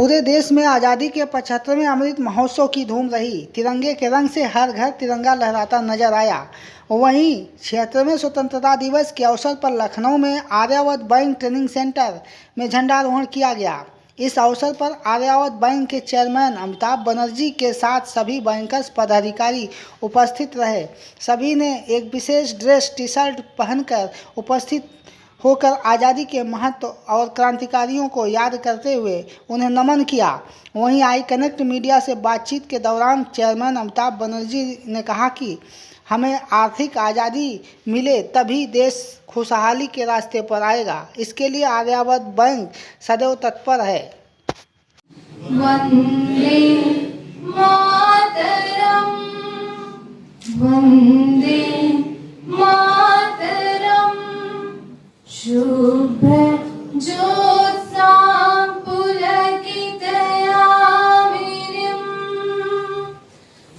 पूरे देश में आज़ादी के 75वें अमृत महोत्सव की धूम रही। तिरंगे के रंग से हर घर तिरंगा लहराता नजर आया। वहीं 76वें स्वतंत्रता दिवस के अवसर पर लखनऊ में आर्यावर्त बैंक ट्रेनिंग सेंटर में झंडारोहण किया गया। इस अवसर पर आर्यावर्त बैंक के चेयरमैन अमिताभ बनर्जी के साथ सभी बैंकर्स पदाधिकारी उपस्थित रहे। सभी ने एक विशेष ड्रेस टी शर्ट पहनकर उपस्थित होकर आज़ादी के महत्व और क्रांतिकारियों को याद करते हुए उन्हें नमन किया। वहीं आई कनेक्ट मीडिया से बातचीत के दौरान चेयरमैन अमिताभ बनर्जी ने कहा कि हमें आर्थिक आज़ादी मिले तभी देश खुशहाली के रास्ते पर आएगा। इसके लिए आर्यावर्त बैंक सदैव तत्पर है। वंदे मातरम, वंदे मातरम, शुभ्र ज्योत्स्नां पुलकितयामिनीं,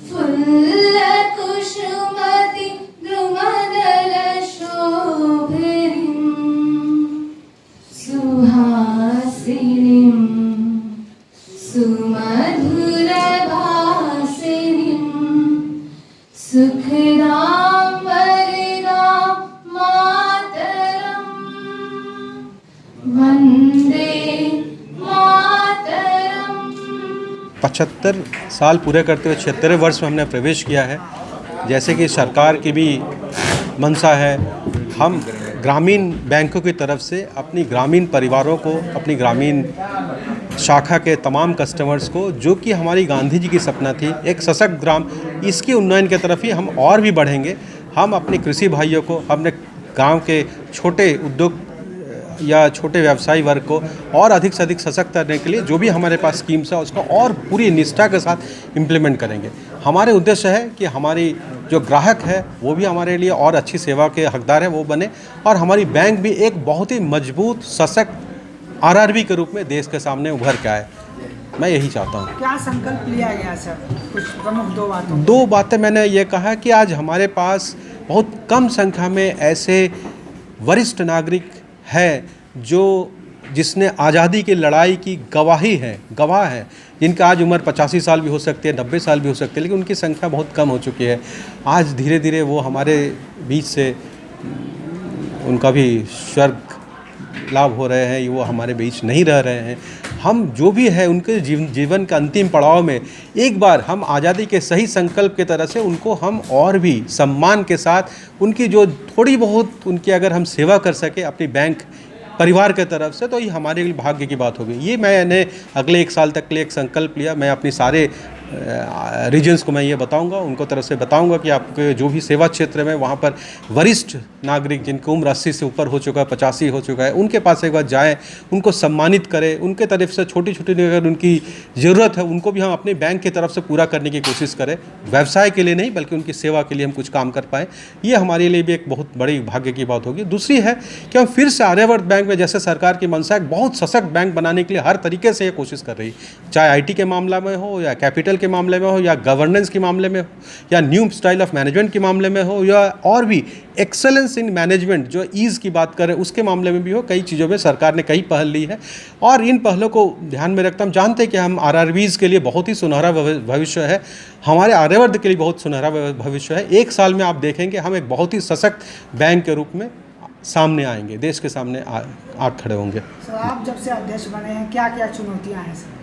फुल्लकुसुमति द्रुमदलशोभिनीं, सुहासिनीं सुमधुरभासिनीं, सुखदां वरदां मातरम्, वंदे मातरम्। 75 साल पूरे करते हुए 76वें वर्ष में हमने प्रवेश किया है। जैसे कि सरकार की भी मंशा है, हम ग्रामीण बैंकों की तरफ से अपनी ग्रामीण परिवारों को, अपनी ग्रामीण शाखा के तमाम कस्टमर्स को, जो कि हमारी गांधी जी की सपना थी एक सशक्त ग्राम, इसकी उन्नयन की तरफ ही हम और भी बढ़ेंगे। हम अपने कृषि भाइयों को, अपने गांव के छोटे उद्योग या छोटे व्यवसायी वर्ग को और अधिक से अधिक सशक्त करने के लिए जो भी हमारे पास स्कीम्स है उसको और पूरी निष्ठा के साथ इम्प्लीमेंट करेंगे। हमारे उद्देश्य है कि हमारी जो ग्राहक है वो भी हमारे लिए और अच्छी सेवा के हकदार है वो बने, और हमारी बैंक भी एक बहुत ही मजबूत सशक्त आरआरबी के रूप में देश के सामने उभर के आए। मैं यही चाहता हूँ। क्या संकल्प लिया गया सर? कुछ प्रमुख दो बातें मैंने ये कहा कि आज हमारे पास बहुत कम संख्या में ऐसे वरिष्ठ नागरिक है जिसने आज़ादी की लड़ाई की गवाह हैं, जिनका आज उम्र 85 साल भी हो सकती है, 90 साल भी हो सकती है, लेकिन उनकी संख्या बहुत कम हो चुकी है। आज धीरे धीरे वो हमारे बीच से उनका भी स्वर्ग लाभ हो रहे हैं, वो हमारे बीच नहीं रह रहे हैं। हम जो भी है उनके जीवन का अंतिम पड़ाव में एक बार हम आज़ादी के सही संकल्प के तरह से उनको हम और भी सम्मान के साथ उनकी जो थोड़ी बहुत उनकी अगर हम सेवा कर सके अपनी बैंक परिवार के तरफ से, तो ये हमारे लिए भाग्य की बात होगी। ये मैंने अगले 1 साल तक के लिए एक संकल्प लिया। मैं अपनी सारे रीजन्स को मैं ये बताऊंगा, उनको तरफ से बताऊंगा कि आपके जो भी सेवा क्षेत्र में वहाँ पर वरिष्ठ नागरिक जिनकी उम्र 80 से ऊपर हो चुका है, 85 हो चुका है, उनके पास एक बार जाएँ, उनको सम्मानित करें, उनके तरफ से छोटी छोटी अगर उनकी ज़रूरत है उनको भी हम अपने बैंक की तरफ से पूरा करने की कोशिश करें। व्यवसाय के लिए नहीं बल्कि उनकी सेवा के लिए हम कुछ काम कर पाएँ, ये हमारे लिए भी एक बहुत बड़ी भाग्य की बात होगी। दूसरी है कि हम फिर से आर्यावर्त बैंक में, जैसे सरकार की मंशा है, बहुत सशक्त बैंक बनाने के लिए हर तरीके से ये कोशिश कर रही, चाहे IT के मामला में हो या कैपिटल के मामले में हो या गवर्नेंस के मामले में हो या न्यू स्टाइल ऑफ मैनेजमेंट के मामले में हो या और भी एक्सेलेंस इन मैनेजमेंट जो ईज़ की बात करें उसके मामले में भी हो। कई चीज़ों में सरकार ने कई पहल ली है और इन पहलों को ध्यान में रखते हम जानते हैं कि हम RRBs के लिए बहुत ही सुनहरा भविष्य है, हमारे आर्यावर्त के लिए बहुत सुनहरा भविष्य है। 1 साल में आप देखेंगे हम एक बहुत ही सशक्त बैंक के रूप में सामने आएंगे, देश के सामने आ खड़े होंगे। सर, आप जब से अध्यक्ष बने हैं क्या क्या चुनौतियां हैं सर?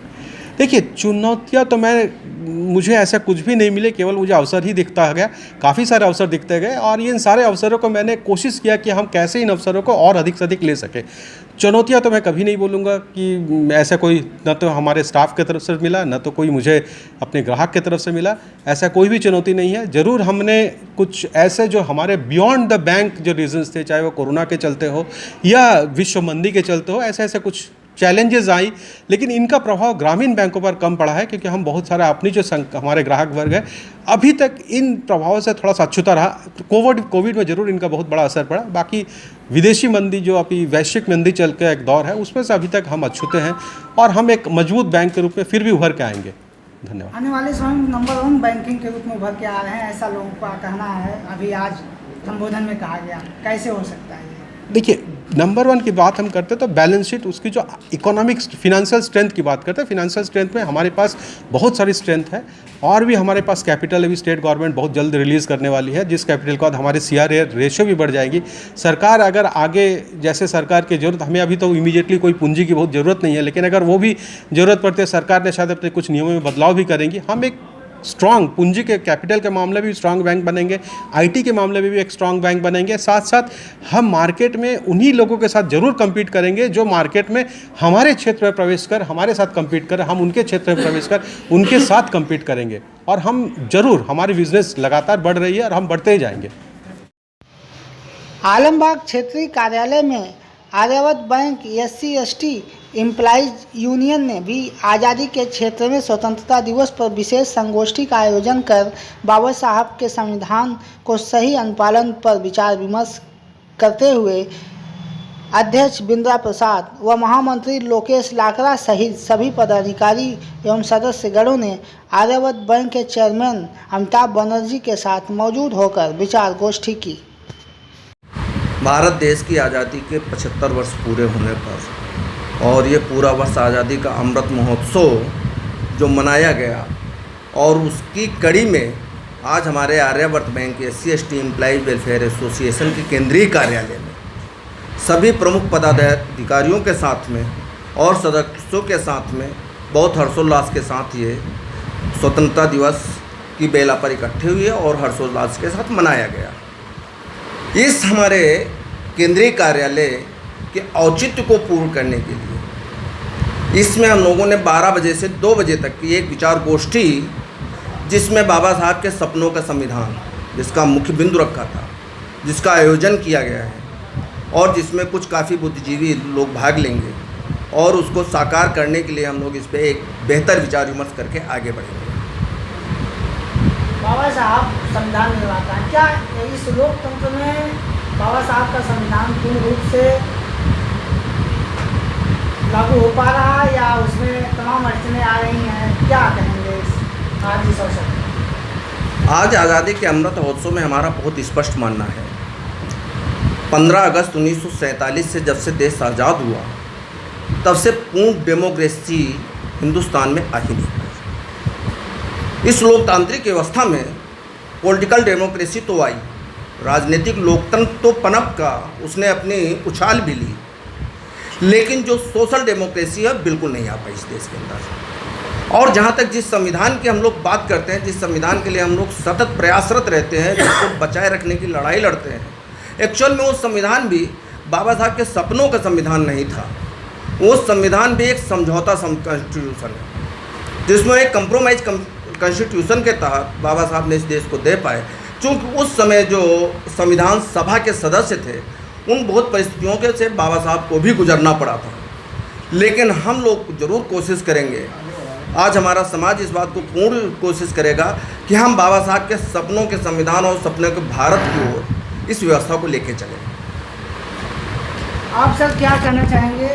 देखिए, चुनौतियां तो मुझे ऐसा कुछ भी नहीं मिले, केवल मुझे अवसर ही दिखता गया, काफ़ी सारे अवसर दिखते गए और इन सारे अवसरों को मैंने कोशिश किया कि हम कैसे इन अवसरों को और अधिक से अधिक ले सकें। चुनौतियां तो मैं कभी नहीं बोलूँगा कि ऐसा कोई न तो हमारे स्टाफ की तरफ से मिला, न तो कोई मुझे अपने ग्राहक की तरफ से मिला, ऐसा कोई भी चुनौती नहीं है। ज़रूर हमने कुछ ऐसे जो हमारे बियॉन्ड द बैंक जो रीजंस थे, चाहे वो कोरोना के चलते हो या विश्व मंदी के चलते हो, ऐसे कुछ चैलेंजेस आई, लेकिन इनका प्रभाव ग्रामीण बैंकों पर कम पड़ा है क्योंकि हम बहुत सारा अपनी जो हमारे ग्राहक वर्ग है अभी तक इन प्रभावों से थोड़ा सा अछूता रहा। कोविड में ज़रूर इनका बहुत बड़ा असर पड़ा, बाकी विदेशी मंदी जो अभी वैश्विक मंदी चल के एक दौर है उसमें से अभी तक हम अछूते हैं और हम एक मजबूत बैंक के रूप में फिर भी उभर के आएंगे। धन्यवाद। आने वाले समय में नंबर 1 बैंकिंग के रूप में उभर के आ रहे हैं, ऐसा लोगों का कहना है। अभी आज संबोधन में कहा गया, कैसे हो सकता है? देखिए, नंबर वन की बात हम करते तो बैलेंस शीट, उसकी जो इकोनॉमिक फिनेंशियल स्ट्रेंथ की बात करते हैं, फिनेंशियल स्ट्रेंथ में हमारे पास बहुत सारी स्ट्रेंथ है और भी हमारे पास कैपिटल अभी स्टेट गवर्नमेंट बहुत जल्द रिलीज़ करने वाली है, जिस कैपिटल के बाद हमारे CRAR रेशियो भी बढ़ जाएगी। सरकार अगर आगे, जैसे सरकार की ज़रूरत, हमें अभी तो इमीडिएटली कोई पूंजी की बहुत ज़रूरत नहीं है, लेकिन अगर वो भी ज़रूरत पड़ती है, सरकार ने शायद अपने कुछ नियमों में बदलाव भी करेंगी। हम एक स्ट्रांग पूंजी के कैपिटल के मामले में भी स्ट्रांग बैंक बनेंगे, IT के मामले में भी एक स्ट्रांग बैंक बनेंगे। साथ साथ हम मार्केट में उन्हीं लोगों के साथ ज़रूर compete करेंगे जो मार्केट में हमारे क्षेत्र में प्रवेश कर हमारे साथ compete कर, हम उनके क्षेत्र में प्रवेश कर उनके साथ compete करेंगे। और हम ज़रूर, हमारी बिजनेस लगातार बढ़ रही है और हम बढ़ते ही जाएंगे। आलमबाग क्षेत्रीय कार्यालय में Aryavart bank SC/ST employees union ने भी आज़ादी के क्षेत्र में स्वतंत्रता दिवस पर विशेष संगोष्ठी का आयोजन कर बाबा साहब के संविधान को सही अनुपालन पर विचार विमर्श करते हुए अध्यक्ष बिंद्रा प्रसाद व महामंत्री लोकेश लाकरा सहित सभी पदाधिकारी एवं सदस्यगणों ने आर्यावर्त बैंक के चेयरमैन अमिताभ बनर्जी के साथ मौजूद होकर विचार गोष्ठी की। भारत देश की आज़ादी के 75 वर्ष पूरे होने पर और ये पूरा वर्ष आज़ादी का अमृत महोत्सव जो मनाया गया और उसकी कड़ी में आज हमारे Aryavart bank SC/ST employees welfare association के केंद्रीय कार्यालय में सभी प्रमुख पदाधिकारियों के साथ में और सदस्यों के साथ में बहुत हर्षोल्लास के साथ ये स्वतंत्रता दिवस की बेला पर इकट्ठे हुए और हर्षोल्लास के साथ मनाया गया। इस हमारे केंद्रीय कार्यालय के औचित्य को पूर्ण करने के लिए इसमें हम लोगों ने 12 बजे से 2 बजे तक की एक विचार गोष्ठी, जिसमें बाबा साहब के सपनों का संविधान जिसका मुख्य बिंदु रखा था, जिसका आयोजन किया गया है और जिसमें कुछ काफ़ी बुद्धिजीवी लोग भाग लेंगे और उसको साकार करने के लिए हम लोग इस पर एक बेहतर विचार विमर्श करके आगे बढ़ेंगे। बाबा साहब संविधान निर्माता हैं, क्या इस लोकतंत्र में बाबा साहब का संविधान पूर्ण रूप से लागू हो पा रहा है या उसमें तमाम अड़चनें आ रही हैं? क्या कहेंगे आज इस अवसर पर? आज आज़ादी के अमृत महोत्सव में हमारा बहुत स्पष्ट मानना है, 15 अगस्त 1947 से जब से देश आज़ाद हुआ तब से पूर्ण डेमोक्रेसी हिंदुस्तान में आ ही नहीं पाई। इस लोकतांत्रिक व्यवस्था में पॉलिटिकल डेमोक्रेसी तो आई, राजनीतिक लोकतंत्र तो पनप का उसने अपनी उछाल भी ली, लेकिन जो सोशल डेमोक्रेसी है बिल्कुल नहीं आ पाई इस देश के अंदर। और जहाँ तक जिस संविधान की हम लोग बात करते हैं, जिस संविधान के लिए हम लोग सतत प्रयासरत रहते हैं, जिसको बचाए रखने की लड़ाई लड़ते हैं, एक्चुअल में वो संविधान भी बाबा साहब के सपनों का संविधान नहीं था। वो संविधान भी एक समझौता कॉन्स्टिट्यूशन है, जिसमें एक कंप्रोमाइज कॉन्स्टिट्यूशन के तहत बाबा साहब ने इस देश को दे पाए। चूँकि उस समय जो संविधान सभा के सदस्य थे, उन बहुत परिस्थितियों के से बाबा साहब को भी गुजरना पड़ा था, लेकिन हम लोग ज़रूर कोशिश करेंगे, आज हमारा समाज इस बात को पूर्ण कोशिश करेगा कि हम बाबा साहब के सपनों के संविधान और सपनों के भारत की ओर इस व्यवस्था को लेके चलें। आप सर क्या कहना चाहेंगे?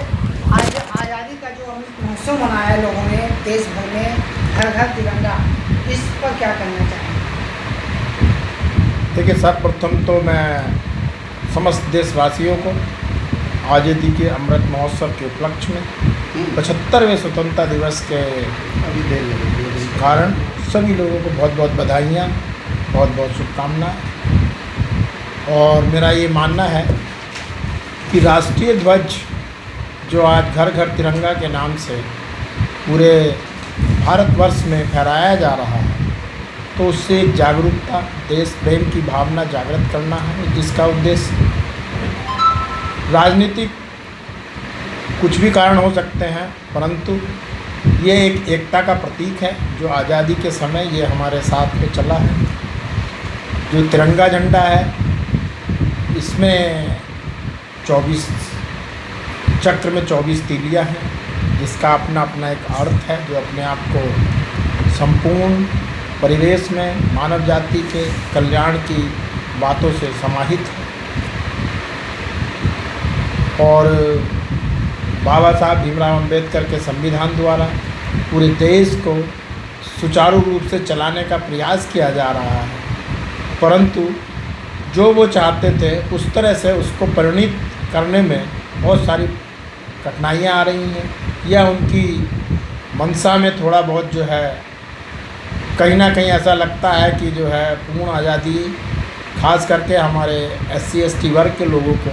आज आज़ादी का जो अमृत महोत्सव मनाया लोगों ने देश भर में, घर घर तिरंगा, इस पर क्या कहना चाहेंगे? देखिए, सर्वप्रथम तो मैं समस्त देशवासियों को आज़ादी के अमृत महोत्सव के उपलक्ष्य में 75वें स्वतंत्रता दिवस के कारण सभी लोगों को बहुत बहुत बधाइयाँ, बहुत बहुत शुभकामनाएं। और मेरा ये मानना है कि राष्ट्रीय ध्वज जो आज घर घर तिरंगा के नाम से पूरे भारतवर्ष में फहराया जा रहा है, तो उससे एक जागरूकता, देश प्रेम की भावना जागृत करना है, जिसका उद्देश्य राजनीतिक कुछ भी कारण हो सकते हैं, परंतु ये एक एकता का प्रतीक है जो आज़ादी के समय ये हमारे साथ में चला है। जो तिरंगा झंडा है, इसमें 24 चक्र में 24 तीलियां हैं, जिसका अपना अपना एक अर्थ है, जो अपने आप को संपूर्ण परिवेश में मानव जाति के कल्याण की बातों से समाहित है। और बाबा साहब भीमराव अंबेडकर के संविधान द्वारा पूरे देश को सुचारू रूप से चलाने का प्रयास किया जा रहा है, परंतु जो वो चाहते थे उस तरह से उसको परिणित करने में बहुत सारी कठिनाइयाँ आ रही हैं, या उनकी मंशा में थोड़ा बहुत जो है कहीं ना कहीं ऐसा लगता है कि जो है पूर्ण आज़ादी खास करके हमारे SC/ST वर्ग के लोगों को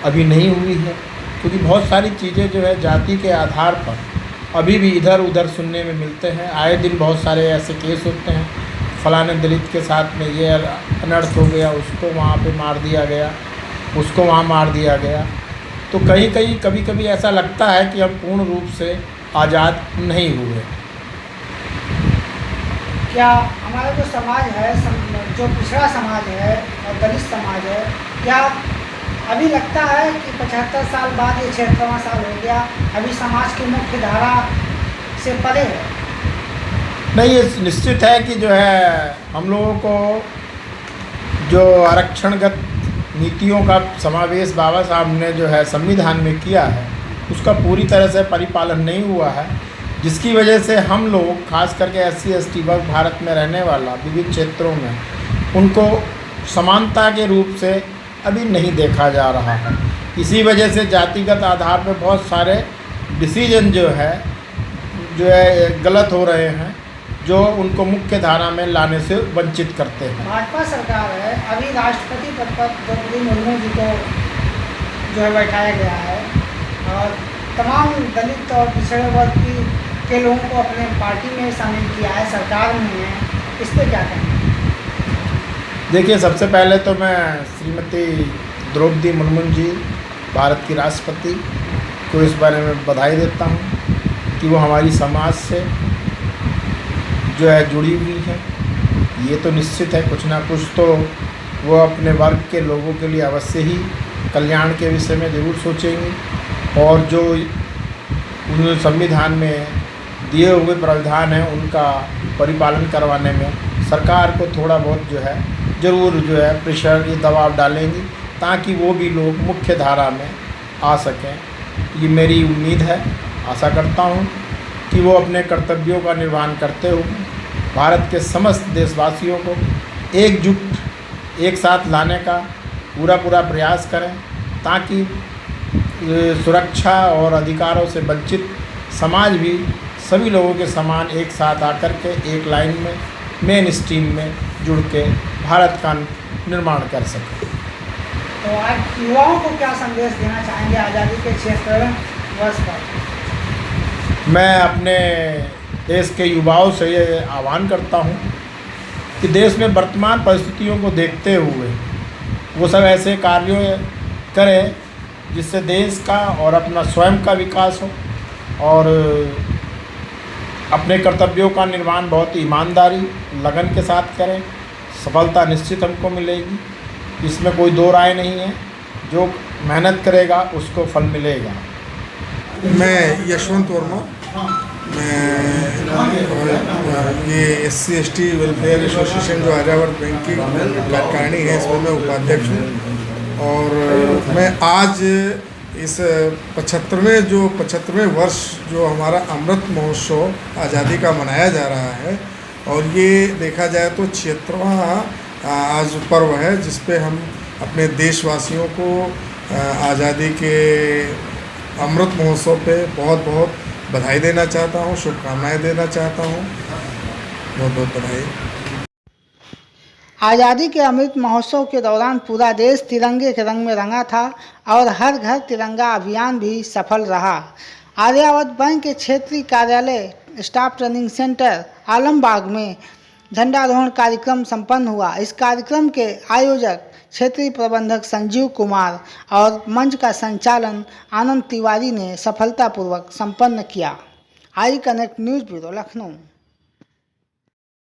अभी नहीं हुई है, क्योंकि बहुत सारी चीज़ें जो है जाति के आधार पर अभी भी इधर उधर सुनने में मिलते हैं। आए दिन बहुत सारे ऐसे केस होते हैं, फलाने दलित के साथ में ये अनर्थ हो गया, उसको वहाँ पे मार दिया गया, उसको वहाँ मार दिया गया। तो कहीं कहीं कभी कभी ऐसा लगता है कि हम पूर्ण रूप से आज़ाद नहीं हुए। क्या हमारा जो समाज है, जो पिछड़ा समाज है और दलित समाज है, क्या अभी लगता है कि 75 साल बाद ये 76वां साल हो गया, अभी समाज की मुख्य धारा से परे है? नहीं, ये निश्चित है कि जो है हम लोगों को जो आरक्षणगत नीतियों का समावेश बाबा साहब ने जो है संविधान में किया है, उसका पूरी तरह से परिपालन नहीं हुआ है, जिसकी वजह से हम लोग खास करके SC/ST वर्ग भारत में रहने वाला विविध क्षेत्रों में उनको समानता के रूप से अभी नहीं देखा जा रहा है। इसी वजह से जातिगत आधार पर बहुत सारे डिसीजन जो है गलत हो रहे हैं, जो उनको मुख्य धारा में लाने से वंचित करते हैं। भाजपा सरकार है, अभी राष्ट्रपति पद पर द्रौपदी मुर्मू जी को जो है बैठाया गया है और तमाम दलित और पिछड़े वर्ग के लोगों को अपने पार्टी में शामिल किया है, सरकार में है, इस पर क्या कहेंगे? देखिए, सबसे पहले तो मैं श्रीमती द्रौपदी मुर्मू जी भारत की राष्ट्रपति को इस बारे में बधाई देता हूँ कि वो हमारी समाज से जो है जुड़ी हुई है। ये तो निश्चित है कुछ ना कुछ तो वो अपने वर्ग के लोगों के लिए अवश्य ही कल्याण के विषय में ज़रूर सोचेंगी, और जो उन्होंने संविधान में दिए हुए प्रावधान हैं उनका परिपालन करवाने में सरकार को थोड़ा बहुत जो है ज़रूर जो है प्रेशर ये दबाव डालेंगी, ताकि वो भी लोग मुख्य धारा में आ सकें। ये मेरी उम्मीद है, आशा करता हूँ कि वो अपने कर्तव्यों का निर्वहन करते हुए भारत के समस्त देशवासियों को एकजुट एक साथ लाने का पूरा प्रयास करें, ताकि सुरक्षा और अधिकारों से वंचित समाज भी सभी लोगों के समान एक साथ आकर के एक लाइन में मेन स्ट्रीम में जुड़ के भारत का निर्माण कर सके। तो आज युवाओं को क्या संदेश देना चाहेंगे आज़ादी के 76वें वर्ष पर? मैं अपने देश के युवाओं से ये आह्वान करता हूँ कि देश में वर्तमान परिस्थितियों को देखते हुए वो सब ऐसे कार्यों करें जिससे देश का और अपना स्वयं का विकास हो, और अपने कर्तव्यों का निर्वहन बहुत ईमानदारी लगन के साथ करें। सफलता निश्चित हमको मिलेगी, इसमें कोई दो राय नहीं है। जो मेहनत करेगा उसको फल मिलेगा। मैं यशवंत वर्मा, मैं ये SC/ST वेलफेयर एसोसिएशन जो आर्यावर्त बैंक की कार्यकारिणी है, इसमें मैं उपाध्यक्ष हूँ। और मैं आज इस 75वें वर्ष जो हमारा अमृत महोत्सव आज़ादी का मनाया जा रहा है, और ये देखा जाए तो 76वां आज पर्व है, जिस पे हम अपने देशवासियों को आज़ादी के अमृत महोत्सव पे बहुत बहुत बधाई देना चाहता हूँ, शुभकामनाएं देना चाहता हूँ। बहुत बहुत बधाई। आज़ादी के अमृत महोत्सव के दौरान पूरा देश तिरंगे के रंग में रंगा था और हर घर तिरंगा अभियान भी सफल रहा। आर्यावर्त बैंक के क्षेत्रीय कार्यालय स्टाफ ट्रेनिंग सेंटर आलमबाग में झंडारोहण कार्यक्रम संपन्न हुआ। इस कार्यक्रम के आयोजक क्षेत्रीय प्रबंधक संजीव कुमार और मंच का संचालन आनंद तिवारी ने सफलतापूर्वक संपन्न किया। I connect news bureau, Lucknow.